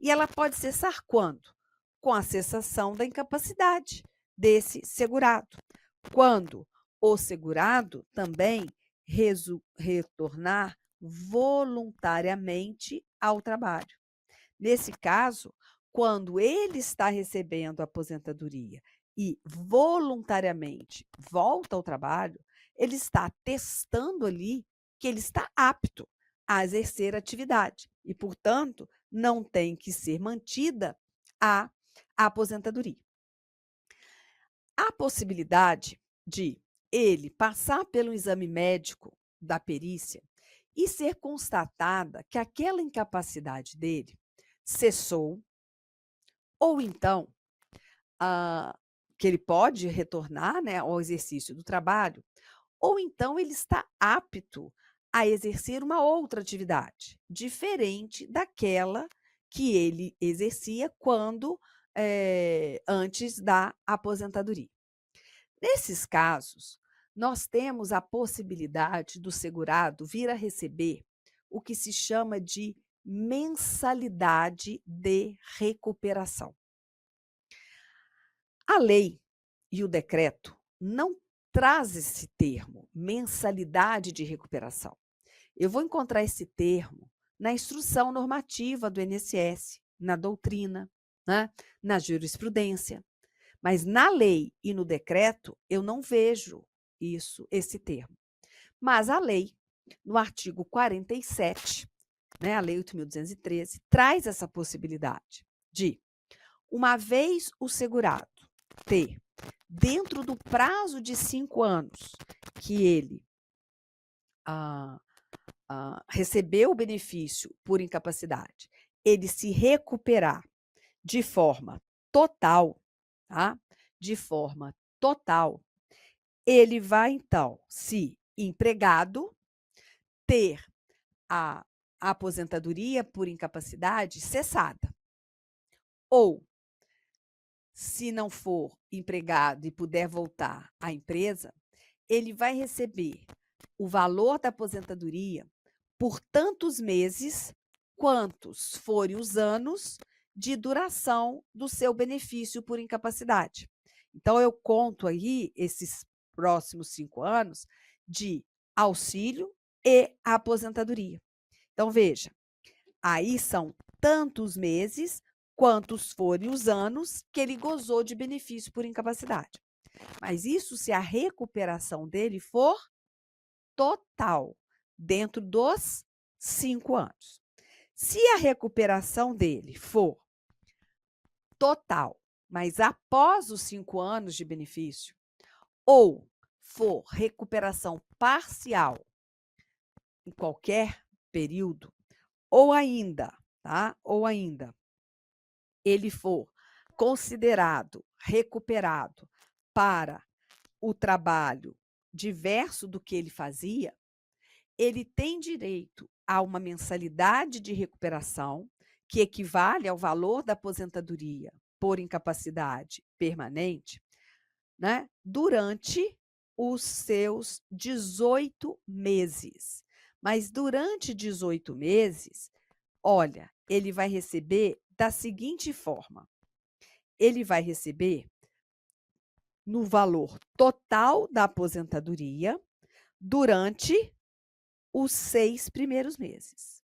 S1: E ela pode cessar quando? Com a cessação da incapacidade desse segurado. Quando o segurado também retornar voluntariamente ao trabalho. Nesse caso, quando ele está recebendo a aposentadoria e voluntariamente volta ao trabalho, ele está testando ali que ele está apto a exercer atividade e, portanto, não tem que ser mantida a aposentadoria. A possibilidade de ele passar pelo exame médico da perícia e ser constatada que aquela incapacidade dele cessou, ou então que ele pode retornar, né, ao exercício do trabalho, ou então ele está apto a exercer uma outra atividade, diferente daquela que ele exercia quando antes da aposentadoria. Nesses casos, nós temos a possibilidade do segurado vir a receber o que se chama de mensalidade de recuperação. A lei e o decreto não traz esse termo, mensalidade de recuperação. Eu vou encontrar esse termo na instrução normativa do INSS, na doutrina, né, na jurisprudência. Mas na lei e no decreto, eu não vejo esse termo. Mas a lei, no artigo 47, né, a Lei 8.213, traz essa possibilidade de, uma vez o segurado ter, dentro do prazo de 5 anos que ele recebeu o benefício por incapacidade, ele se recuperar de forma total, tá? De forma total, ele vai, então, se empregado, ter a aposentadoria por incapacidade cessada. Ou, se não for empregado e puder voltar à empresa, ele vai receber o valor da aposentadoria por tantos meses quantos forem os anos de duração do seu benefício por incapacidade. Então, eu conto aí esses próximos 5 anos de auxílio e aposentadoria. Então, veja, aí são tantos meses quantos forem os anos que ele gozou de benefício por incapacidade. Mas isso se a recuperação dele for total, dentro dos 5 anos. Se a recuperação dele for total, mas após os 5 anos de benefício, ou for recuperação parcial em qualquer período, ou ainda, tá? Ou ainda, ele for considerado recuperado para o trabalho diverso do que ele fazia, ele tem direito a uma mensalidade de recuperação que equivale ao valor da aposentadoria por incapacidade permanente, né, durante os seus 18 meses. Mas durante 18 meses, olha, ele vai receber da seguinte forma: ele vai receber no valor total da aposentadoria durante os 6 primeiros meses.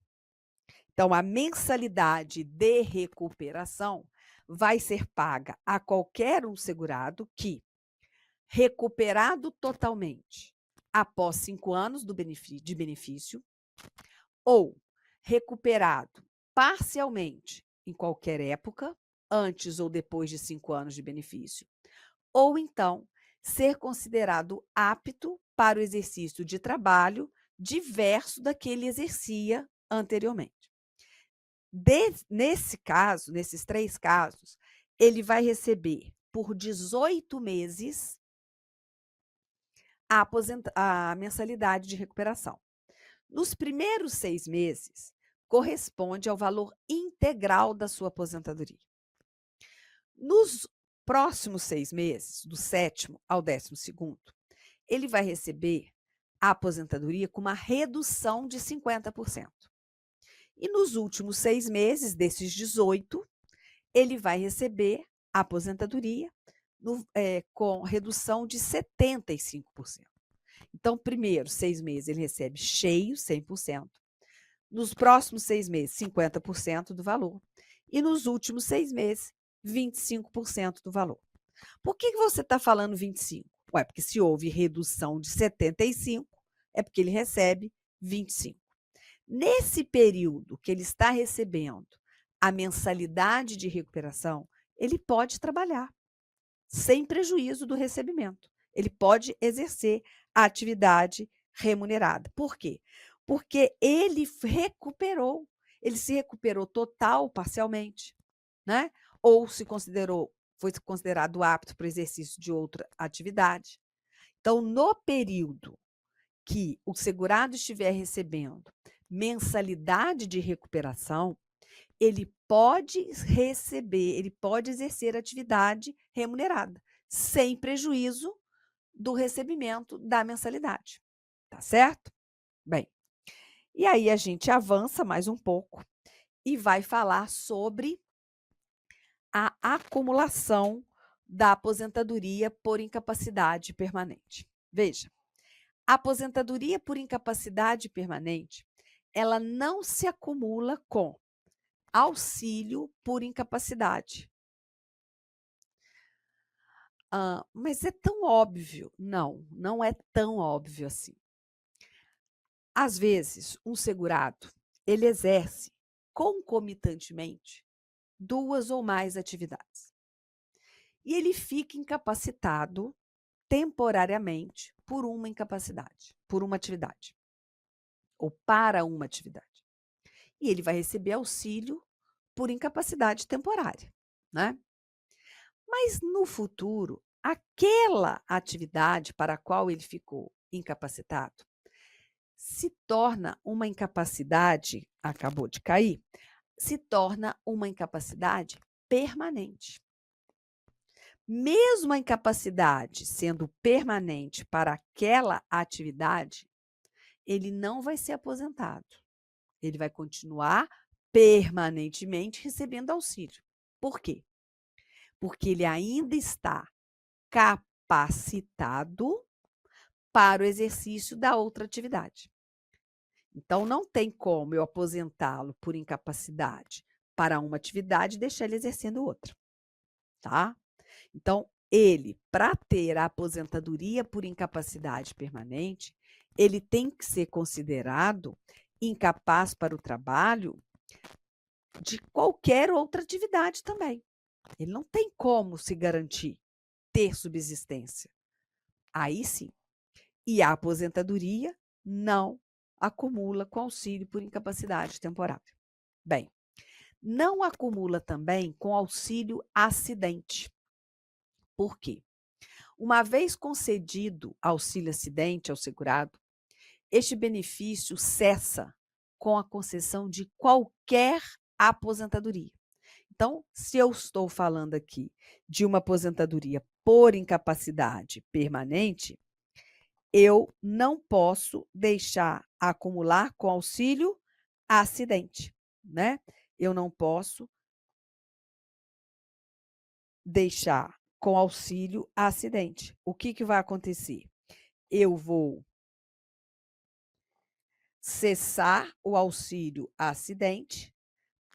S1: Então, a mensalidade de recuperação vai ser paga a qualquer um segurado que, recuperado totalmente após 5 anos de benefício, ou recuperado parcialmente em qualquer época, antes ou depois de 5 anos de benefício, ou então ser considerado apto para o exercício de trabalho diverso da que ele exercia anteriormente. Nesse caso, nesses 3 casos, ele vai receber por 18 meses a mensalidade de recuperação. Nos primeiros 6 meses, corresponde ao valor integral da sua aposentadoria. Nos próximos 6 meses, do 7º ao 12º, ele vai receber a aposentadoria com uma redução de 50%. E nos últimos 6 meses desses 18, ele vai receber a aposentadoria com redução de 75%. Então, primeiro 6 meses ele recebe cheio, 100%. Nos próximos 6 meses, 50% do valor. E nos últimos 6 meses, 25% do valor. Por que você está falando 25? Ué, porque se houve redução de 75, é porque ele recebe 25. Nesse período que ele está recebendo a mensalidade de recuperação, ele pode trabalhar, sem prejuízo do recebimento. Ele pode exercer a atividade remunerada. Por quê? Porque ele recuperou. Ele se recuperou total ou parcialmente, né? Ou foi considerado apto para o exercício de outra atividade. Então, no período que o segurado estiver recebendo mensalidade de recuperação, ele pode exercer atividade remunerada, sem prejuízo do recebimento da mensalidade. Tá certo? Bem, e aí a gente avança mais um pouco e vai falar sobre a acumulação da aposentadoria por incapacidade permanente. Veja, a aposentadoria por incapacidade permanente, ela não se acumula com auxílio por incapacidade. Mas é tão óbvio. Não, não é tão óbvio assim. Às vezes, um segurado, ele exerce concomitantemente 2 ou mais atividades. E ele fica incapacitado temporariamente por uma atividade, ou para uma atividade. E ele vai receber auxílio por incapacidade temporária, né? Mas no futuro, aquela atividade para a qual ele ficou incapacitado se torna uma incapacidade, acabou de cair, se torna uma incapacidade permanente. Mesmo a incapacidade sendo permanente para aquela atividade, ele não vai ser aposentado. Ele vai continuar permanentemente recebendo auxílio. Por quê? Porque ele ainda está capacitado para o exercício da outra atividade. Então, não tem como eu aposentá-lo por incapacidade para uma atividade e deixar ele exercendo outra, tá? Então, ele, para ter a aposentadoria por incapacidade permanente, ele tem que ser considerado incapaz para o trabalho de qualquer outra atividade também. Ele não tem como se garantir ter subsistência. Aí sim. E a aposentadoria não acumula com auxílio por incapacidade temporária. Bem, não acumula também com auxílio acidente. Por quê? Uma vez concedido auxílio acidente ao segurado, este benefício cessa com a concessão de qualquer aposentadoria. Então, se eu estou falando aqui de uma aposentadoria por incapacidade permanente, eu não posso deixar acumular com auxílio acidente, né? Eu não posso deixar com auxílio acidente. O que vai acontecer? Eu vou cessar o auxílio acidente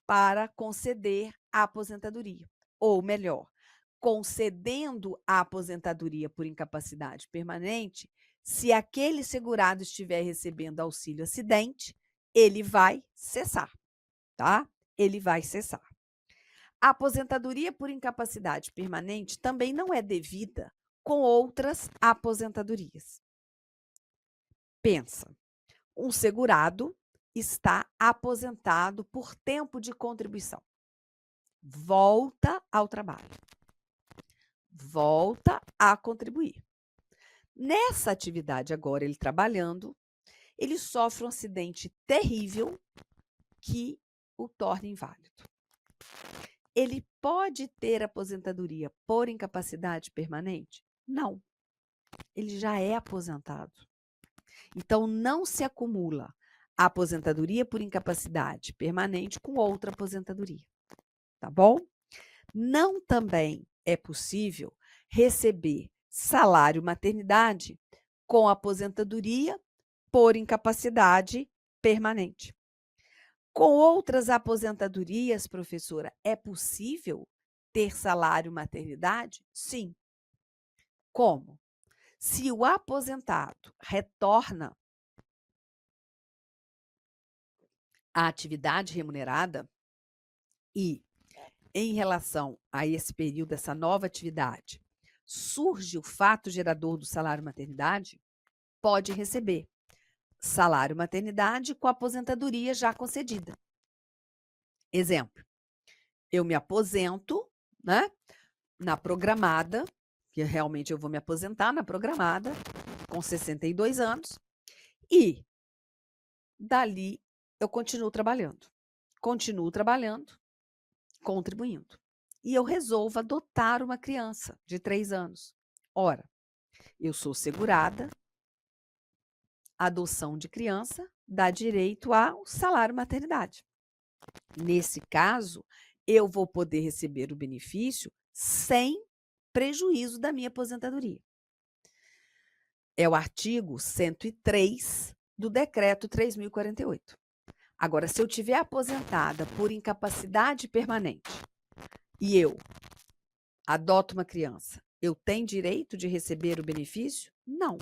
S1: para conceder a aposentadoria. Ou melhor, concedendo a aposentadoria por incapacidade permanente, se aquele segurado estiver recebendo auxílio acidente, ele vai cessar, tá? Ele vai cessar. A aposentadoria por incapacidade permanente também não é devida com outras aposentadorias. Pensa, um segurado está aposentado por tempo de contribuição. Volta ao trabalho. Volta a contribuir. Nessa atividade agora, ele trabalhando, ele sofre um acidente terrível que o torna inválido. Ele pode ter aposentadoria por incapacidade permanente? Não. Ele já é aposentado. Então, não se acumula a aposentadoria por incapacidade permanente com outra aposentadoria. Tá bom? Não também é possível receber salário maternidade com aposentadoria por incapacidade permanente. Com outras aposentadorias, professora, é possível ter salário maternidade? Sim. Como? Se o aposentado retorna à atividade remunerada e, em relação a esse período, essa nova atividade, surge o fato gerador do salário maternidade, pode receber salário maternidade com aposentadoria já concedida. Exemplo, eu me aposento, né, na programada, que realmente eu vou me aposentar na programada, com 62 anos, e dali eu continuo trabalhando, contribuindo. E eu resolvo adotar uma criança de 3 anos. Ora, eu sou segurada, a adoção de criança dá direito ao salário maternidade. Nesse caso, eu vou poder receber o benefício sem prejuízo da minha aposentadoria. É o artigo 103 do Decreto 3.048. Agora, se eu tiver aposentada por incapacidade permanente e eu adoto uma criança, eu tenho direito de receber o benefício? Não.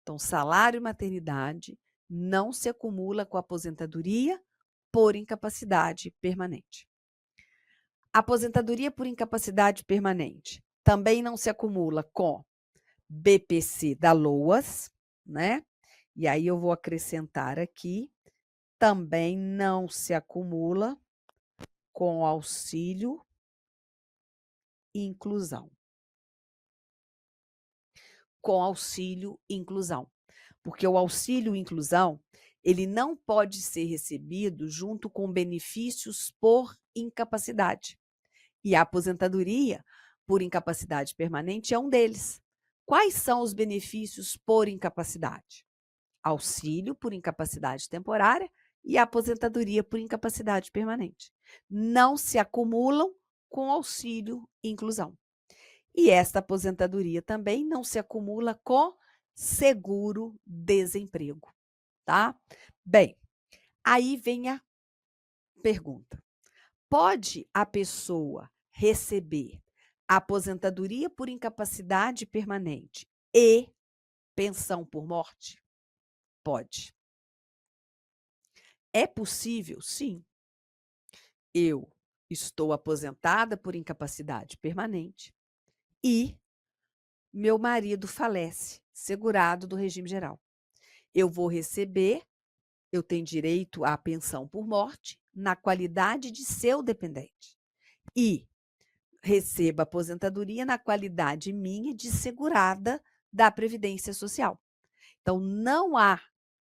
S1: Então, salário maternidade não se acumula com a aposentadoria por incapacidade permanente. Aposentadoria por incapacidade permanente também não se acumula com BPC da LOAS, né? E aí eu vou acrescentar aqui, também não se acumula com auxílio inclusão. Com auxílio inclusão. Porque o auxílio inclusão, ele não pode ser recebido junto com benefícios por incapacidade. E a aposentadoria por incapacidade permanente é um deles. Quais são os benefícios por incapacidade? Auxílio por incapacidade temporária e aposentadoria por incapacidade permanente. Não se acumulam com auxílio inclusão. E esta aposentadoria também não se acumula com seguro-desemprego, tá? Bem, aí vem a pergunta. Pode a pessoa receber aposentadoria por incapacidade permanente e pensão por morte? Pode. É possível? Sim. Eu estou aposentada por incapacidade permanente e meu marido falece, segurado do regime geral. Eu vou receber, eu tenho direito à pensão por morte na qualidade de seu dependente. E receba aposentadoria na qualidade minha de segurada da Previdência Social. Então, não há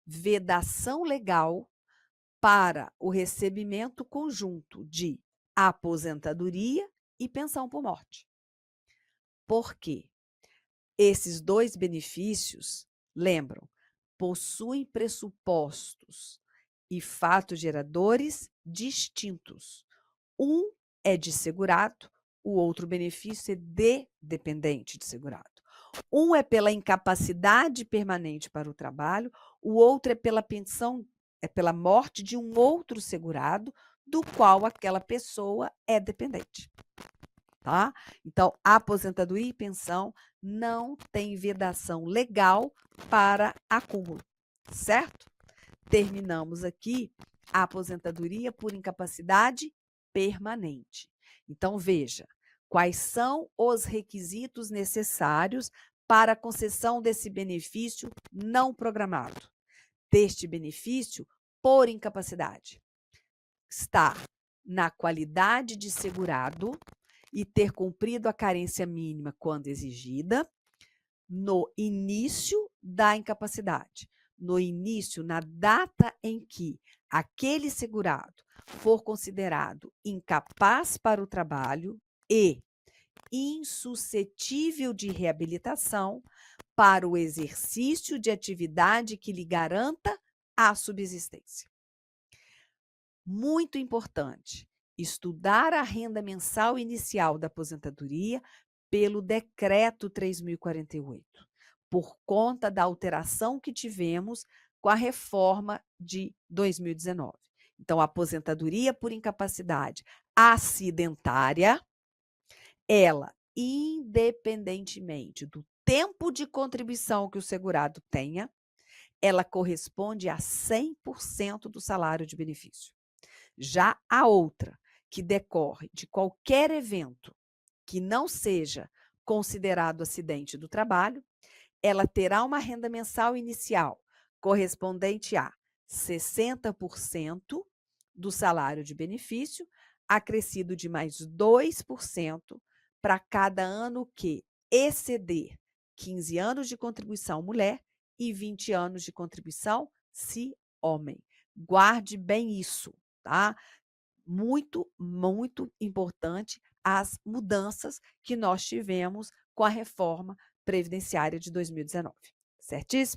S1: vedação legal para o recebimento conjunto de aposentadoria e pensão por morte. Por quê? Esses 2 benefícios, lembram, possuem pressupostos e fatos geradores distintos. Um é de segurado, o outro benefício é de dependente de segurado. Um é pela incapacidade permanente para o trabalho, o outro é pela pensão, é pela morte de um outro segurado, do qual aquela pessoa é dependente. Tá? Então, aposentadoria e pensão não tem vedação legal para acúmulo, certo? Terminamos aqui a aposentadoria por incapacidade permanente. Então, veja, quais são os requisitos necessários para a concessão desse benefício não programado, deste benefício por incapacidade. Estar na qualidade de segurado e ter cumprido a carência mínima quando exigida, no início da incapacidade, no início, na data em que aquele segurado for considerado incapaz para o trabalho e insuscetível de reabilitação para o exercício de atividade que lhe garanta a subsistência. Muito importante, estudar a renda mensal inicial da aposentadoria pelo Decreto 3.048, por conta da alteração que tivemos com a reforma de 2019. Então, a aposentadoria por incapacidade acidentária, ela, independentemente do tempo de contribuição que o segurado tenha, ela corresponde a 100% do salário de benefício. Já a outra, que decorre de qualquer evento que não seja considerado acidente do trabalho, ela terá uma renda mensal inicial correspondente a 60% do salário de benefício, acrescido de mais 2% para cada ano que exceder 15 anos de contribuição mulher e 20 anos de contribuição se homem. Guarde bem isso, tá? Muito, muito importante as mudanças que nós tivemos com a reforma previdenciária de 2019. Certíssimo?